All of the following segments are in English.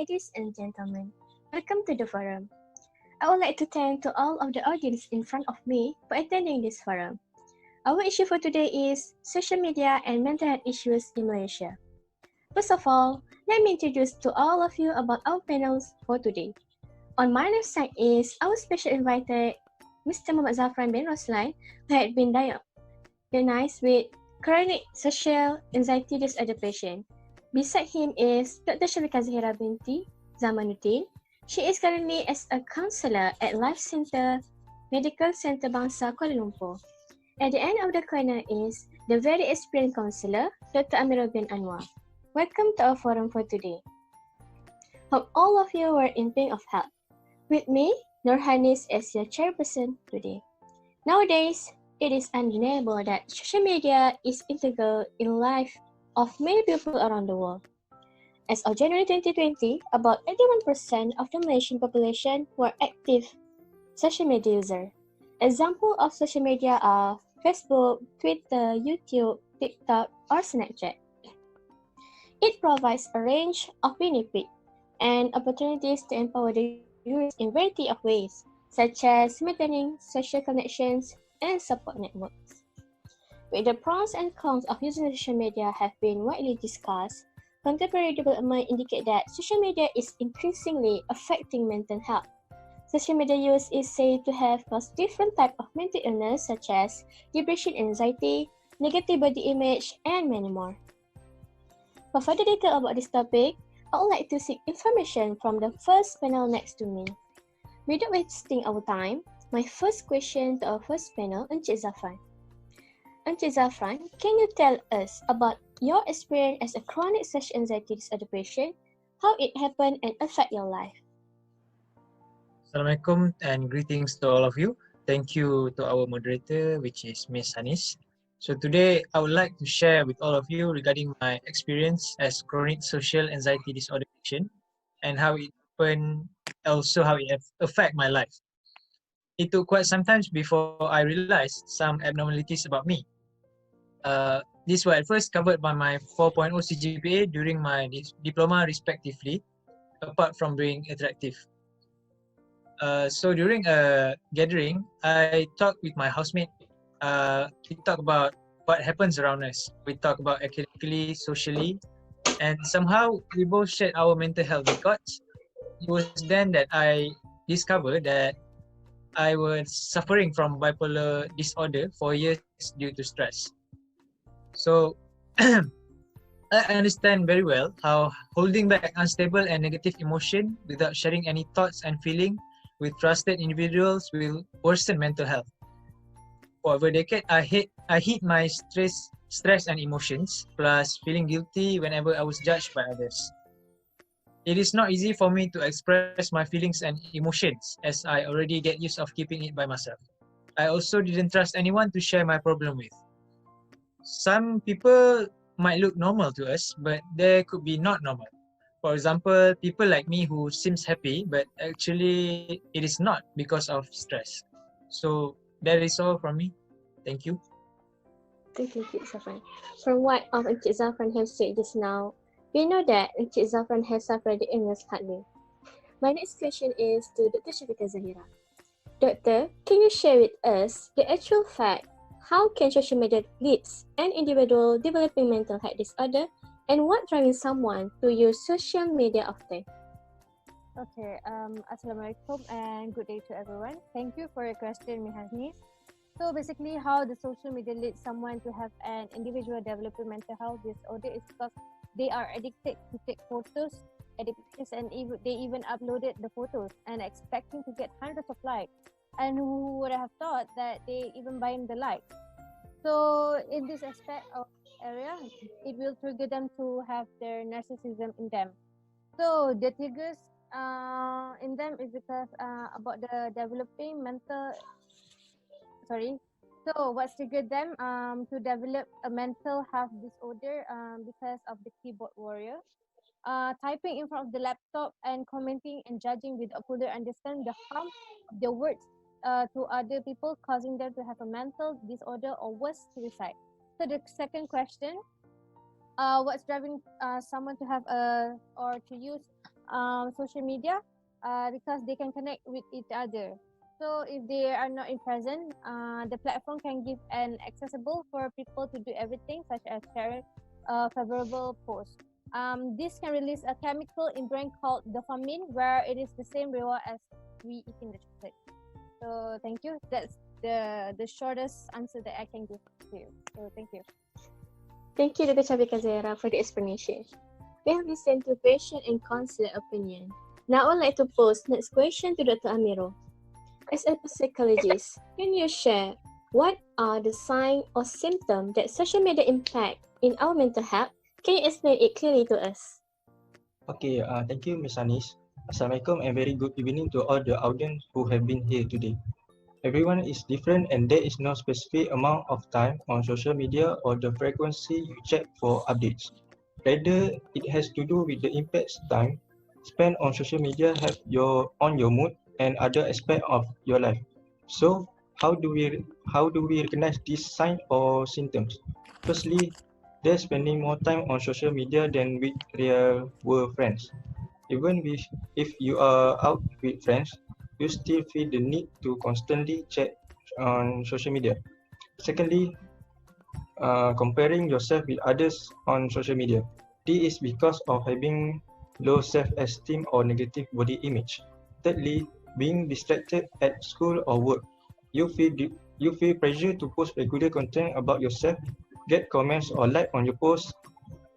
ladies and gentlemen. Welcome to the forum. I would like to thank to all of the audience in front of me for attending this forum. Our issue for today is social media and mental health issues in Malaysia. First of all, let me introduce to all of you about our panels for today. On my left side is our special invited, Mr. Muhammad Zafran bin Roslan, who had been diagnosed with chronic social anxiety disorder patient. Beside him is Dr. Sharika Zahira binti Zamanuddin. She is currently as a counselor at Life Center Medical Center Bangsa Kuala Lumpur. At the end of the corner is the very experienced counselor, Dr. Amirah bin Anwar. Welcome to our forum for today. Hope all of you were in pain of health. With me, Nurhanis as your chairperson today. Nowadays, it is undeniable that social media is integral in life of many people around the world. As of January 2020, about 81% of the Malaysian population were active social media users. Examples of social media are Facebook, Twitter, YouTube, TikTok, or Snapchat. It provides a range of benefits and opportunities to empower the users in variety of ways, such as maintaining social connections and support networks. With the pros and cons of using social media have been widely discussed, contemporary development indicate that social media is increasingly affecting mental health. Social media use is said to have caused different types of mental illness such as depression, anxiety, negative body image, and many more. For further detail about this topic, I would like to seek information from the first panel next to me. Without wasting our time, my first question to our first panel, Encik Zafran. Encik Zafran, can you tell us about your experience as a chronic social anxiety disorder patient, how it happened and affect your life? Assalamualaikum and greetings to all of you. Thank you to our moderator, which is Miss Hanis. So today, I would like to share with all of you regarding my experience as chronic social anxiety disorder patient and how it happened, also how it affect my life. It took quite some time before I realized some abnormalities about me. These were at first covered by my 4.0 CGPA during my diploma respectively, apart from being attractive. So during a gathering, I talked with my housemate. We talk about what happens around us. We talk about academically, socially, and somehow we both shared our mental health records. It was then that I discovered that I was suffering from bipolar disorder for years due to stress. So I understand very well how holding back unstable and negative emotion without sharing any thoughts and feeling with trusted individuals will worsen mental health. For over a decade, I hid my stress and emotions, plus feeling guilty whenever I was judged by others. It is not easy for me to express my feelings and emotions, as I already get used of keeping it by myself. I also didn't trust anyone to share my problem with. Some people might look normal to us, but they could be not normal. For example, people like me who seems happy, but actually it is not because of stress. So that is all from me. Thank you. Thank you, Encik Zafran. From what Encik Zafran has said just now, we know that Encik Zafran has suffered the illness hardly. My next question is to Dr. Sharika Zahira. Doctor, can you share with us the actual fact how can social media leads an individual developing mental health disorder and what driving someone to use social media often? Okay, Assalamualaikum and good day to everyone. Thank you for your question, Mihani. So basically, how the social media leads someone to have an individual developing mental health disorder is because they are addicted to take photos, and they even uploaded the photos and expecting to get hundreds of likes. And who would have thought that they even buying the likes? So in this aspect of area, it will trigger them to have their narcissism in them. So the triggers in them is because about the developing mental. So what's triggered them to develop a mental health disorder because of the keyboard warrior. Typing in front of the laptop and commenting and judging without fully understand the harm of the words to other people, causing them to have a mental disorder or worse, suicide. So the second question, what's driving someone to have or to use social media because they can connect with each other. So if they are not in present, the platform can give an accessible for people to do everything, such as share a favorable post. This can release a chemical in brain called dopamine, where it is the same reward as we eating the chocolate. So thank you. That's the shortest answer that I can give to you. So thank you. Thank you, Dr. Chabika Zahra, for the explanation. We have listened to question and considered opinion. Now I would like to pose next question to Dr. Amiro. As a psychologist, can you share what are the signs or symptoms that social media impact in our mental health? Can you explain it clearly to us? Okay, thank you, Ms. Anis. Assalamualaikum and very good evening to all the audience who have been here today. Everyone is different and there is no specific amount of time on social media or the frequency you check for updates. Rather, it has to do with the impact time spent on social media have on your mood and other aspect of your life. So, how do we recognize these signs or symptoms? Firstly, they're spending more time on social media than with real world friends. Even if you are out with friends, you still feel the need to constantly check on social media. Secondly, comparing yourself with others on social media. This is because of having low self-esteem or negative body image. Thirdly, being distracted at school or work. You feel pressure to post regular content about yourself, get comments or like on your posts.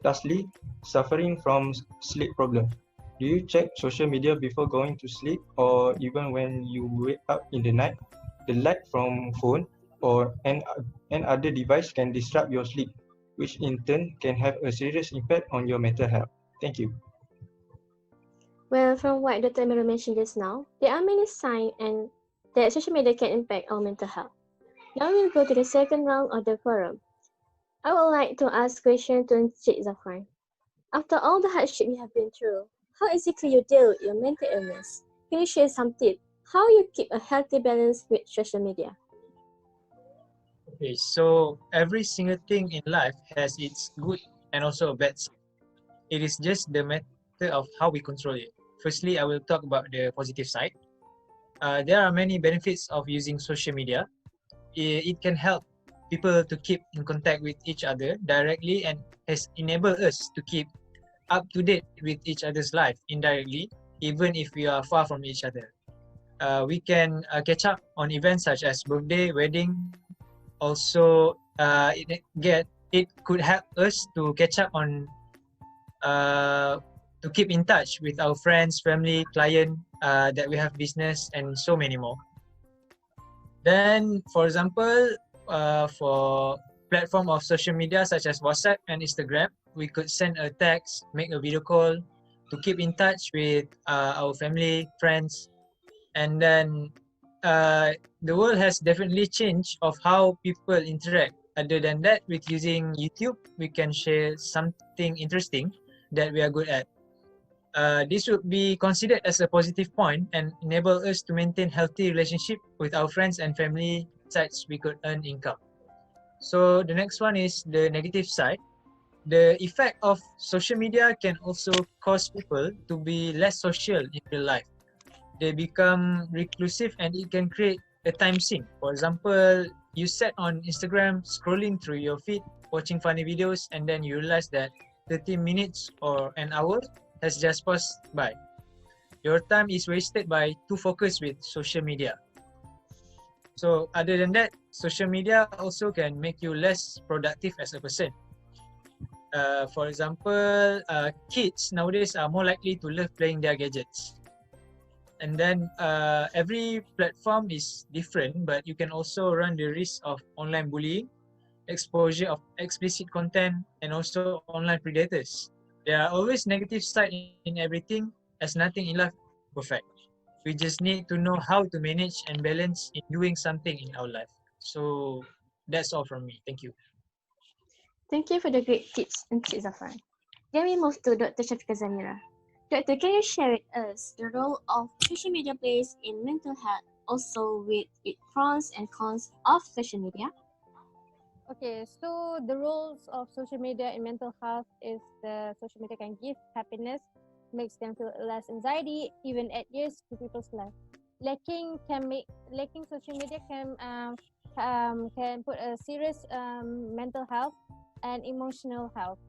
Lastly, suffering from sleep problem. Do you check social media before going to sleep or even when you wake up in the night? The light from phone or an other device can disrupt your sleep, which in turn can have a serious impact on your mental health. Thank you. Well, from what Dr. Amiro mentioned just now, there are many signs and that social media can impact our mental health. Now we'll go to the second round of the forum. I would like to ask question to Encik Zafran. After all the hardship you have been through, how exactly you deal with your mental illness? Can you share some tips how you keep a healthy balance with social media? Okay, so every single thing in life has its good and also a bad side. It is just the matter of how we control it. Firstly, I will talk about the positive side. There are many benefits of using social media. It can help people to keep in contact with each other directly and has enabled us to keep up to date with each other's life indirectly, even if we are far from each other. We can catch up on events such as birthday, wedding. Also, it could help us to catch up on to keep in touch with our friends, family, client that we have business, and so many more. Then, for example, for platform of social media such as WhatsApp and Instagram, we could send a text, make a video call to keep in touch with our family, friends, and then the world has definitely changed of how people interact. Other than that, with using YouTube, we can share something interesting that we are good at. This would be considered as a positive point and enable us to maintain healthy relationship with our friends and family, besides we could earn income. So the next one is the negative side. The effect of social media can also cause people to be less social in real life. They become reclusive and it can create a time sink. For example, you sat on Instagram scrolling through your feed, watching funny videos, and then you realize that 30 minutes or an hour has just passed by. Your time is wasted by too focused with social media. So other than that, social media also can make you less productive as a person. For example, kids nowadays are more likely to love playing their gadgets. And then every platform is different, but you can also run the risk of online bullying, exposure of explicit content, and also online predators. There are always negative side in everything, as nothing in life perfect. We just need to know how to manage and balance in doing something in our life. So that's all from me. Thank you. Thank you for the great tips, Encik Zafran. Then we move to Dr. Shafiqah Zamira. Doctor, can you share with us the role of social media plays in mental health, also with its pros and cons of social media? Okay, so the roles of social media in mental health is the social media can give happiness, makes them feel less anxiety, even adheres to people's life. Lacking social media can put a serious mental health and emotional health.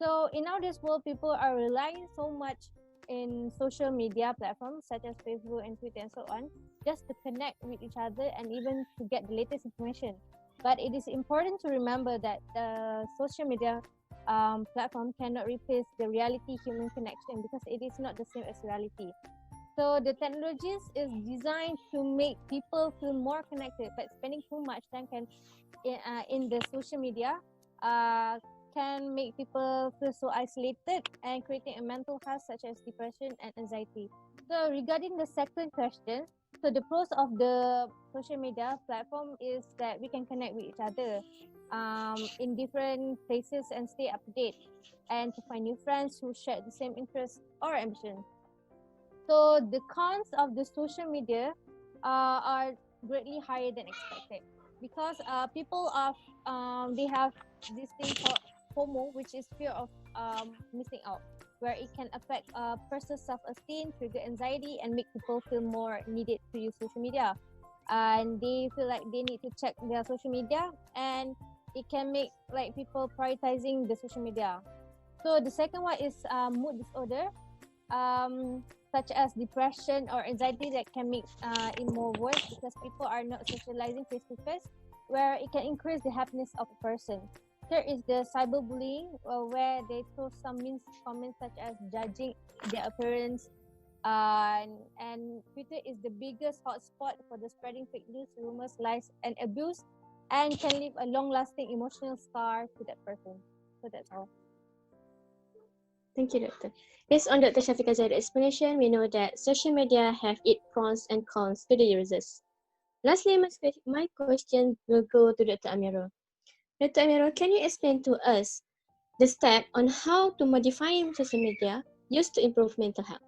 So in nowadays world, people are relying so much in social media platforms such as Facebook and Twitter and so on, just to connect with each other and even to get the latest information. But it is important to remember that the social media platform cannot replace the reality human connection, because it is not the same as reality. So the technologies is designed to make people feel more connected, but spending too much time in the social media uh, can make people feel so isolated and creating a mental health such as depression and anxiety. So regarding the second question, so the pros of the social media platform is that we can connect with each other in different places and stay up to date, and to find new friends who share the same interests or ambition. So the cons of the social media are greatly higher than expected, because people are they have this thing called FOMO, which is fear of missing out, where it can affect personal self-esteem, trigger anxiety, and make people feel more needed to use social media. And they feel like they need to check their social media, and it can make like people prioritizing the social media. So the second one is mood disorder, such as depression or anxiety, that can make it more worse because people are not socializing face to face, where it can increase the happiness of a person. There is the cyberbullying, where they throw some mean comments such as judging their appearance. And Twitter is the biggest hotspot for the spreading fake news, rumors, lies, and abuse, and can leave a long-lasting emotional scar to that person. So that's all. Thank you, Doctor. Based on Dr. Shafiqah Zahid's explanation, we know that social media have its pros and cons to the users. Lastly, my question will go to Dr. Amirul. Dr. Amirul, can you explain to us the step on how to modify social media used to improve mental health?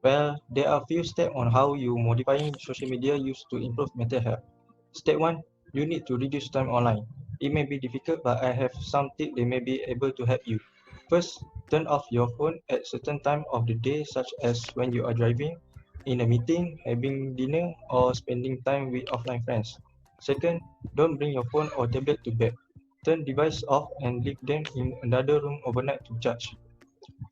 Well, there are a few steps on how you modifying social media used to improve mental health. Step 1, you need to reduce time online. It may be difficult, but I have some tips that may be able to help you. First, turn off your phone at certain time of the day, such as when you are driving, in a meeting, having dinner, or spending time with offline friends. Second, don't bring your phone or tablet to bed. Turn device off and leave them in another room overnight to charge.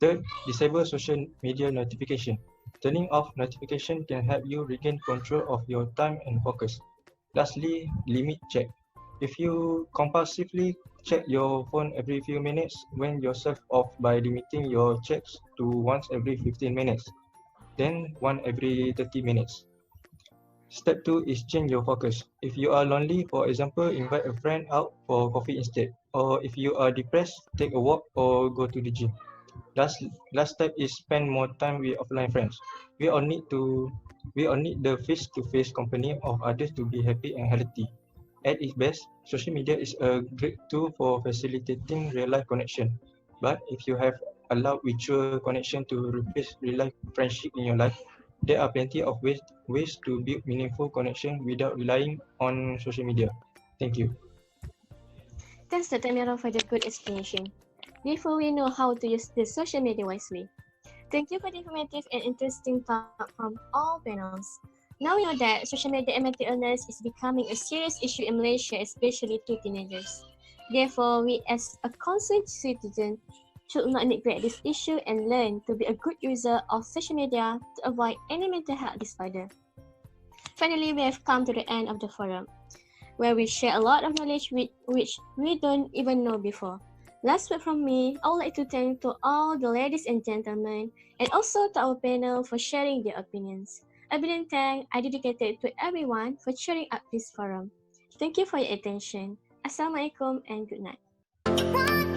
Third, disable social media notification. Turning off notification can help you regain control of your time and focus. Lastly, limit check. If you compulsively check your phone every few minutes, wean yourself off by limiting your checks to once every 15 minutes, then one every 30 minutes. Step 2 is change your focus. If you are lonely, for example, invite a friend out for coffee instead. Or if you are depressed, take a walk or go to the gym. Last step is spend more time with offline friends. We all need the face-to-face company of others to be happy and healthy. At its best, social media is a great tool for facilitating real-life connection. But if you have allowed virtual connection to replace real-life friendship in your life, there are plenty of ways to build meaningful connection without relying on social media. Thank you. Thanks, Dr. Amirul, for the good explanation. Before we know how to use the social media wisely, thank you for the informative and interesting talk from all panels. Now we know that social media and mental illness is becoming a serious issue in Malaysia, especially to teenagers. Therefore, we as a concerned citizen should not neglect this issue and learn to be a good user of social media to avoid any mental health disorder. Finally, we have come to the end of the forum, where we share a lot of knowledge which we don't even know before. Last word from me, I would like to thank to all the ladies and gentlemen, and also to our panel for sharing their opinions. A brilliant thank I dedicated to everyone for cheering up this forum. Thank you for your attention. Assalamualaikum and good night.